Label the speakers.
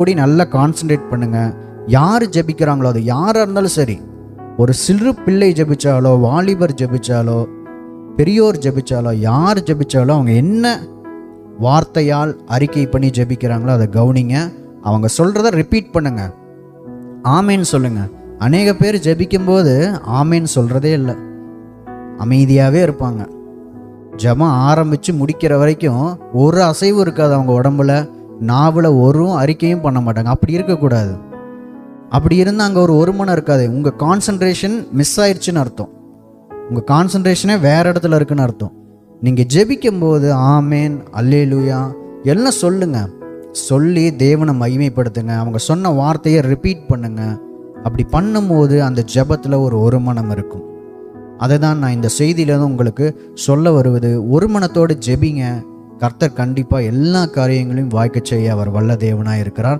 Speaker 1: கூடி நல்லா கான்சென்ட்ரேட் பண்ணுங்க. யார் ஜெபிக்கிறாங்களோ, அது யாராக இருந்தாலும் சரி, ஒரு சிறு பிள்ளை ஜெபிச்சாலோ, வாலிபர் ஜெபிச்சாலோ, பெரியோர் ஜெபிச்சாலோ, யார் ஜெபிச்சாலோ, அவங்க என்ன வார்த்தையால் அறிக்கை பண்ணி ஜெபிக்கிறாங்களோ அதை கவனிங்க. அவங்க சொல்கிறத ரிப்பீட் பண்ணுங்க. ஆமேன்னு சொல்லுங்க. அநேக பேர் ஜெபிக்கும்போது ஆமேன்னு சொல்கிறதே இல்லை, அமைதியாகவே இருப்பாங்க. ஜெபம் ஆரம்பித்து முடிக்கிற வரைக்கும் ஒரு அசைவு இருக்காது அவங்க உடம்புல, நாவில் ஒரு அறிக்கையும் பண்ண மாட்டாங்க. அப்படி இருக்கக்கூடாது. அப்படி இருந்தால் அங்கே ஒரு மனம் இருக்காது. உங்கள் கான்சன்ட்ரேஷன் மிஸ் ஆயிடுச்சுன்னு அர்த்தம். உங்கள் கான்சன்ட்ரேஷனே வேறு இடத்துல இருக்குன்னு அர்த்தம். நீங்கள் ஜெபிக்கும் போது ஆமேன், அல்லேலூயா எல்லாம் சொல்லுங்கள். சொல்லி தேவனை மகிமைப்படுத்துங்க. அவங்க சொன்ன வார்த்தையை ரிப்பீட் பண்ணுங்க. அப்படி பண்ணும்போது அந்த ஜெபத்தில் ஒரு மனம் இருக்கும். அதை தான் நான் இந்த செய்தியிலேருந்து உங்களுக்கு சொல்ல வருவது. ஒரு மனத்தோடு ஜெபிங்க. கர்த்தர் கண்டிப்பாக எல்லா காரியங்களையும் வாய்க்க செய்ய அவர் வல்ல தேவனாக இருக்கிறார்.